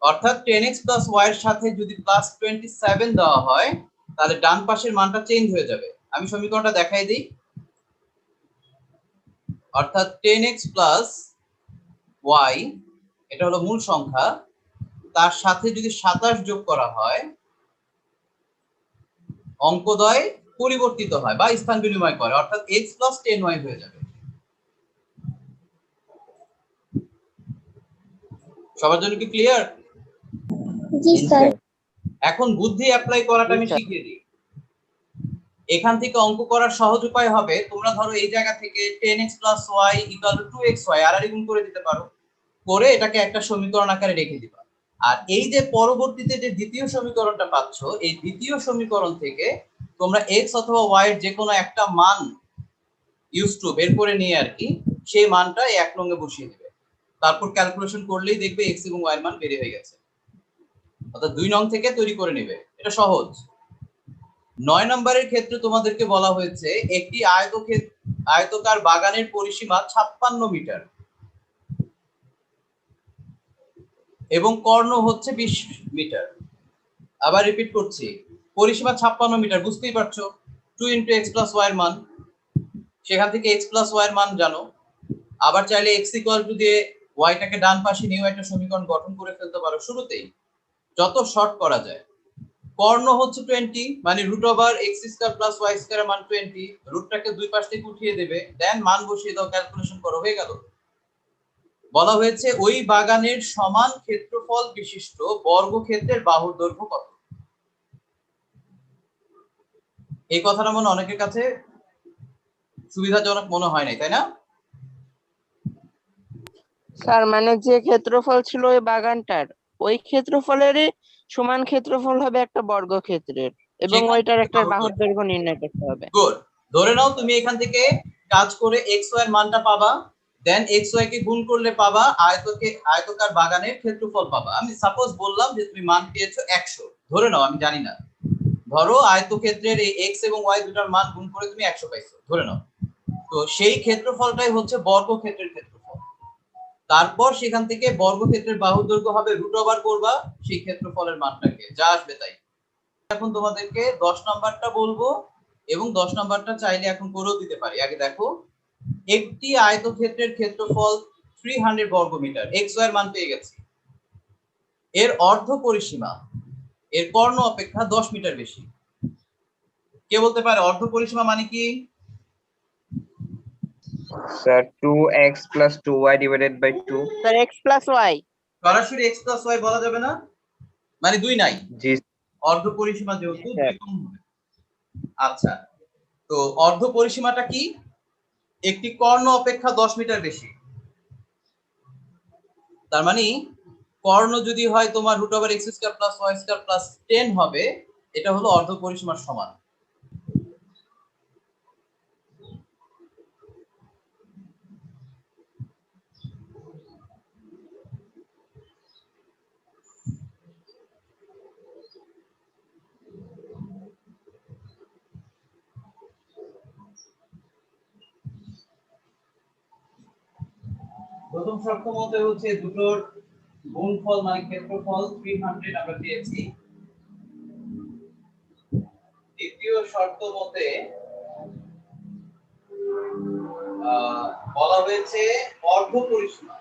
অর্থাৎ 10x + y এর সাথে যদি +27 দেওয়া হয় তাহলে ডান পাশের মানটা চেঞ্জ হয়ে যাবে। আমি সমীকরণটা দেখাই দিই। অর্থাৎ 10x + y এটা হলো মূল সংখ্যা, তার সাথে যদি 27 যোগ করা হয় অঙ্কদ্বয় পরিবর্তিত হয় বা স্থান বিনিময় করে, অর্থাৎ x + 10y হয়ে যাবে। সবার জন্য কি ক্লিয়ার? জি স্যার। এখন বুদ্ধি অ্যাপ্লাই করাটা আমি জি, স্যার। শিখিয়ে দিই। এখান থেকে অঙ্ক করার সহজ উপায় হবে, তোমরা ধরো এই জায়গা থেকে 10x + y = 2xy আর গুণ করে দিতে পারো, করে এটাকে একটা সমীকরণ আকারে রেখে দিবা। আর এই যে পরবর্তীতে যে দ্বিতীয় সমীকরণটা পাচ্ছ, এই দ্বিতীয় সমীকরণ থেকে তোমরা x অথবা y এর যে কোনো একটা মান ইউজ টু বের করে নিয়ে আর কি সেই মানটা এই এক নঙ্গে বসিয়ে দেবে। তারপর ক্যালকুলেশন করলেই দেখবে x এবং y এর মান বের হয়ে গেছে। অর্থাৎ 2 নং থেকে তৈরি করে নেবে, এটা সহজ। 9 নম্বরের ক্ষেত্রে তোমাদেরকে বলা হয়েছে একটি আয়তকার বাগানের পরিসীমা 56 মিটার এবং কর্ণ হচ্ছে 20 মিটার। আবার রিপিট করছি, পরিসীমা 56 মিটার, বুঝতেই পারছো 2 × x + y এর মান, সেখান থেকে x + y এর মান জানো। আবার চাইলে x = দিয়ে y টাকে ডান পাশে নিয়ে একটা সমীকরণ গঠন করে ফেলতে পারো শুরুতেই, যত শর্ট করা যায়। কর্ণ হচ্ছে 20, মানে √x² + y² এর মান 20, রুটটাকে দুই পাশ থেকে উঠিয়ে দেবে, দেন মান বসিয়ে দাও, ক্যালকুলেশন করো, হয়ে গেল। বলা হয়েছে ওই বাগানের সমান ক্ষেত্রফল বিশিষ্ট বর্গক্ষেত্রের বাহুর দৈর্ঘ্য কত। এই কথাটা মনে অনেকের কাছে সুবিধাজনক মনে হয় নাই, তাই না? স্যার মানে যে ক্ষেত্রফল ছিল ওই বাগানটার, ওই ক্ষেত্রফলেরই সমান ক্ষেত্রফল হবে একটা বর্গক্ষেত্রের, এবং সেখান ওইটার থেকে একটা বাহুর দৈর্ঘ্য নির্ণয় করতে হবে। গুড। ধরে নাও তুমি এখান থেকে কাজ করে xy এর মানটা পাবা, দেন xy কে গুণ করলে পাবা আয়তকার বাগানের ক্ষেত্রফল পাবা। আমি সাপোজ বললাম যে তুমি মান পেয়েছো 100, ধরে নাও, আমি জানি না, ধরো আয়তক্ষেত্রের এই x এবং y দুটার মান গুণ করে তুমি 100 পাইছো, ধরে নাও। তো সেই ক্ষেত্রফলটাই হচ্ছে বর্গক্ষেত্রের ক্ষেত্রফল। তারপর সেখান থেকে বর্গক্ষেত্রের বাহুর দৈর্ঘ্য হবে √ করবা সেই ক্ষেত্রফলের মানটাকে, যা আসবে তাই। এখন তোমাদেরকে 10 নাম্বারটা বলবো এবং 10 নাম্বারটা চাইলে এখন করেও দিতে পারি। আগে দেখো, একটি আয়তক্ষেত্রের ক্ষেত্রফল 300 বর্গমিটার, xy এর মান পেয়ে গেছি। এর অর্ধ পরিসীমা এর কর্ণ অপেক্ষা 10 মিটার বেশি। কে বলতে পারে অর্ধ পরিসীমা মানে কি? Sir 2x + 2y / 2। Sir x + y। সরাসরি x + y বলা যাবে না, মানে 2 নাই, জি অর্ধ পরিসীমা যেহেতু হ্যাঁ। 2 কম হবে। আচ্ছা, তো অর্ধ পরিসীমাটা কি? একটি কর্ণ অপেক্ষা 10 মিটার বেশি। তার মানে কর্ণ যদি হয় তোমার √x² + y² + 10 হবে, এটা হলো অর্ধ পরিসীমার সমান। প্রথম শর্ত মতে হচ্ছে দুটোর গুণফল মানে ক্ষেত্রফল 300 আমরা পেয়েছি। দ্বিতীয় শর্ত মতে বলা হয়েছে অর্ধ পরিসীমা।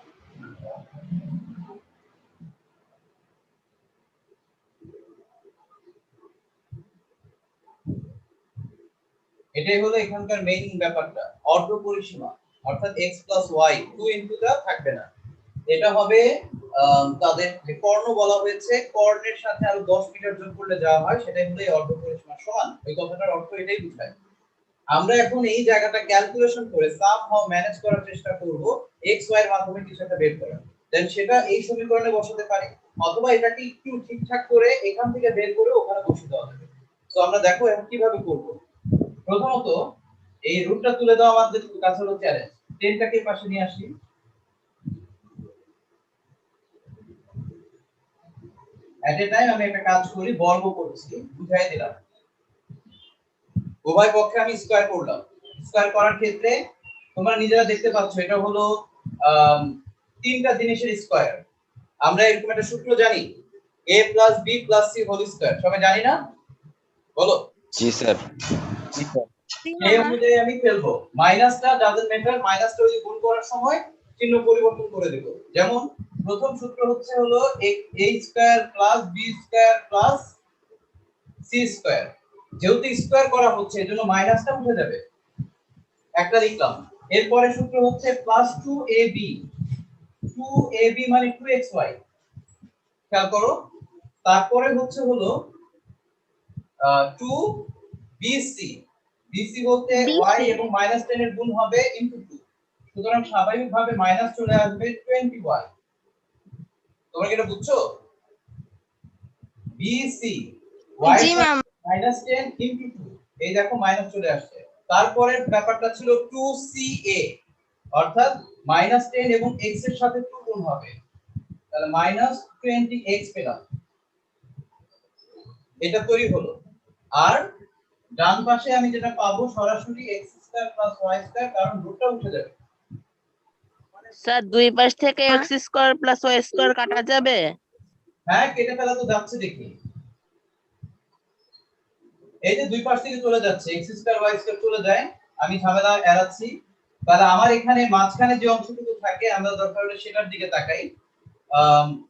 এটাই হলো এখানকার মেইন ব্যাপারটা, অর্ধ পরিসীমা, অর্থাৎ x + y 2 * থাকবে না, এটা হবে তাদের যে কর্ণ বলা হয়েছে, কর্ণের সাথে আরো 10 মিটার যোগ করলে যা হয় সেটাই হলো এই অর্ধ পরিসীমার সমান। এই কথাটার অর্থ এটাই বোঝায়। আমরা এখন এই জায়গাটা ক্যালকুলেশন করে সামহাউ ম্যানেজ করার চেষ্টা করব x y এর মাধ্যমে কিছু একটা বের করা, দেন সেটা এই সমীকরণে বসাতে পারি, অথবা এটাকে একটু ঠিকঠাক করে এখান থেকে বের করে ওখানে বসিয়ে দেওয়া যাবে। তো আমরা দেখো এখন কিভাবে করব। প্রথমত এই রুটটা তুলে দেওয়া আমাদের কাছে হলো চ্যালেঞ্জ। 10 টাকে পাশে নিয়ে আসি। এট এ টাইম আমি একটা কাজ করি, বর্গ করছি, বুঝাই দিলাম। উভয় পক্ষে আমি স্কয়ার করলাম। স্কয়ার করার ক্ষেত্রে তোমরা নিজেরা দেখতে পাচ্ছ এটা হলো তিনটা জিনিসের স্কয়ার। আমরা এরকম একটা সূত্র জানি, a + b + c whole square, সবাই জানি না? বলো। জি স্যার। এই অনুযায়ী আমি ফেলবো, মাইনাসটা ডাজন্ট ম্যাটার, মাইনাসটা ওই গুণ করার সময় চিহ্ন পরিবর্তন করে দেব। যেমন প্রথম সূত্র হলো a² + b² + c²। যেহেতু স্কয়ার করা হচ্ছে এজন্য মাইনাসটা উঠে যাবে, একটা লিখলাম। এরপরে সূত্র হচ্ছে +2ab, 2ab মানে 2xy, খেয়াল করো। তারপরে হলো 2bc, bc বলতে y এবং -10 এর গুণ হবে * 2, সুতরাং স্বাভাবিকভাবে মাইনাস চলে আসবে 20y। তোমরা কি এটা বুঝছো? bc y জি ম্যাম। -10 * 2, এই দেখো মাইনাস চলে আসছে। তারপরে ব্যাপারটা ছিল 2ca, অর্থাৎ -10 এবং x এর সাথে 2 গুণ হবে, তাহলে -20x পেলাম। এটা তৈরি হলো। আর ডান পাশে আমি যেটা পাবো সরাসরি x² + y², কারণ রুটটা উঠে যাবে। স্যার দুই পাশ থেকে x² + y² কাটা যাবে? হ্যাঁ, কেটে ফেলা তো যাচ্ছে, দেখি এই যে দুই পাশ থেকে চলে যাচ্ছে, x² y² চলে যায়, আমি ঝামেলা এড়াচ্ছি। তাহলে আমার এখানে মাঝখানে যে অংশটুকু থাকে আমরা দরকার হলে সেটার দিকে তাকাই।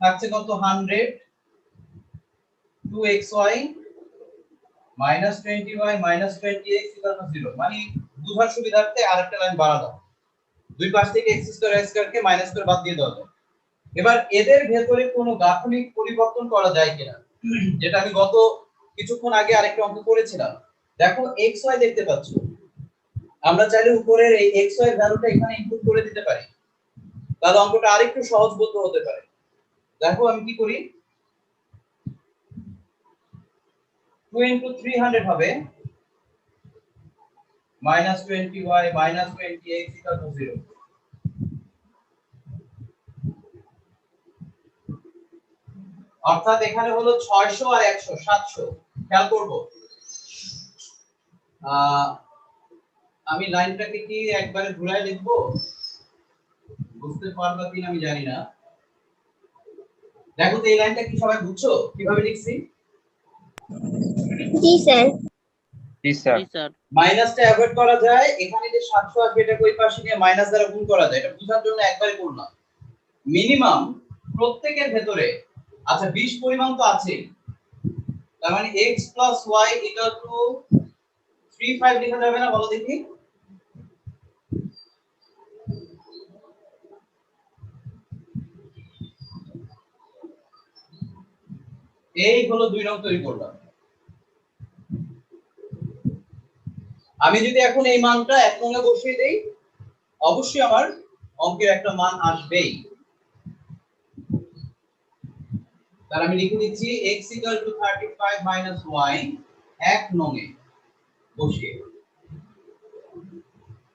থাকছে কত? 100 2xy -20y -20x = 0, মানে বুঝার সুবিধার্থে আরেকটা লাইন বাড়ালাম। দুই পাশ থেকে x² y² কে মাইনাস করে বাদ দিয়ে দাও। এবার এদের ভেতরে কোনো গাঠনিক পরিবর্তন করা যায় কিনা, যেটা আমি গত কিছুক্ষণ আগে আরেকটা অঙ্ক করেছিলাম। দেখো xy দেখতে পাচ্ছ, আমরা চাইলে উপরের এই xy এর ভ্যালুটা এখানে ইনপুট করে দিতে পারি, তাহলে অঙ্কটা আরেকটু সহজবোধ্য হতে পারে। দেখো আমি কি করি, 2 * 300 হবে -20y -20x = 0। অর্থাৎ এখানে হলো 600 আর 100 700। খেয়াল করব, আমি লাইনটাকে কি একবারে ঘুরায় লিখবো, বুঝতে পারবা কিনা আমি জানি না। দেখো তো এই লাইনটা কি সবাই বুঝছো কিভাবে লিখছি? জি স্যার। জি স্যার। জি স্যার। মাইনাসটা অ্যাভয়েড করা যায়, এখানে যে 700 আসবে এটাকে ওই পাশে নিয়ে মাইনাস দ্বারা গুণ করা যায়, এটা বোঝার জন্য একবারে করলাম। মিনিমাম প্রত্যেকের ভেতরে, আচ্ছা 20 পরিমাণ তো আছে, তার মানে x + y = 35 লেখা যাবে না? বলো দেখি। এই হলো 2 নং তৈরি করলাম। আমি যদি এখন এই মানটা 1 নং এ বসিয়ে দেই, অবশ্যই আমার অঙ্কের একটা মান আসবেই। তাহলে আমি লিখে দিচ্ছি x = 35 - y 1 নং এ বসিয়ে।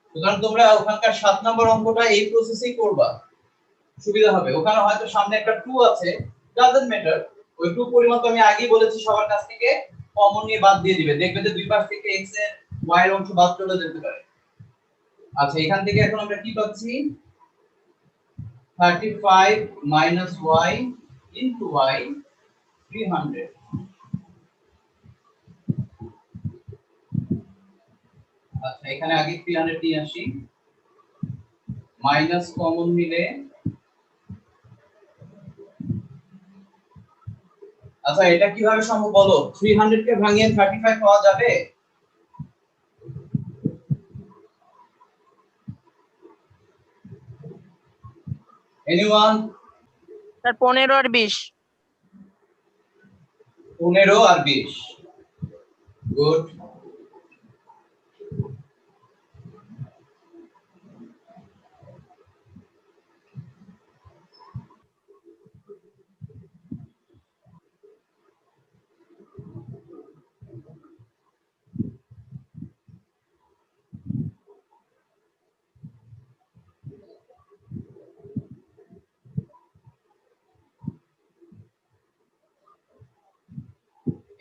সুতরাং তোমরা ওখানকার 7 নম্বর অঙ্কটা এই প্রসেসেই করবা, সুবিধা হবে। ওখানে হয়তো সামনে একটা 2 আছে, ডাজন্ট ম্যাটার, ওই 2 পরিমাণ তো আমি আগেই বলেছি সবার কাছ থেকে কমন নিয়ে বাদ দিয়ে দিবে, দেখবে যে দুই পাশ থেকে x এর y এর অংশ বাদ চলে যেতে পারে। আচ্ছা এখান থেকে এখন আমরা কি পাচ্ছি, 35 - y * y 300। আচ্ছা এখানে আগে 300 নিয়ে আসি, মাইনাস কমন নিলে, আচ্ছা এটা কিভাবে সম্ভব বলো? 300 কে ভাঙিয়ে 35 পাওয়া যাবে? এনিওয়ান? স্যার 15 আর 20। 15 আর 20, গুড।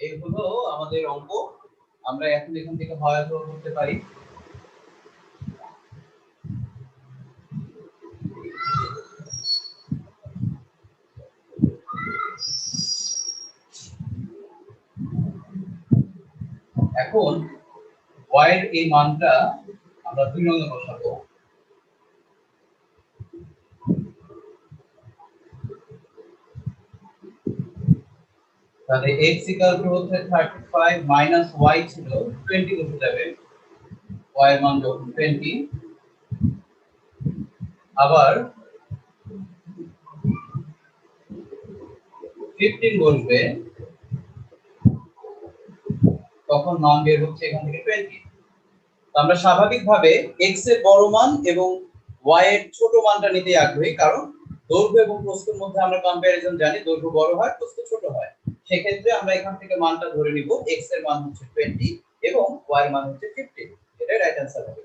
এই হলো আমাদের অঙ্ক। আমরা এখন এখান থেকে হয় অথবা করতে পারি। এখন y এর এই মানটা আমরা 2 নং এ বসাবো। তাহলে x হচ্ছে 35 মাইনাস y ছিল 20 বসে যাবে। y এর মান যখন 20 আবার 15 বসবে, তখন মান বের হচ্ছে এখান থেকে 20। তো আমরা স্বাভাবিকভাবে x এর বড় মান এবং y এর ছোট মানটা নিতে আগ্রহী, কারণ দৈর্ঘ্য এবং প্রস্থের মধ্যে আমরা কম্পারিজন জানি, দৈর্ঘ্য বড় হয় প্রস্থ ছোট হয়। সেক্ষেত্রে আমরা এখান থেকে মানটা ধরে নিব, x এর মান হচ্ছে 20 এবং y এর মান হচ্ছে 15। এটা রাইট অ্যান্সার হবে।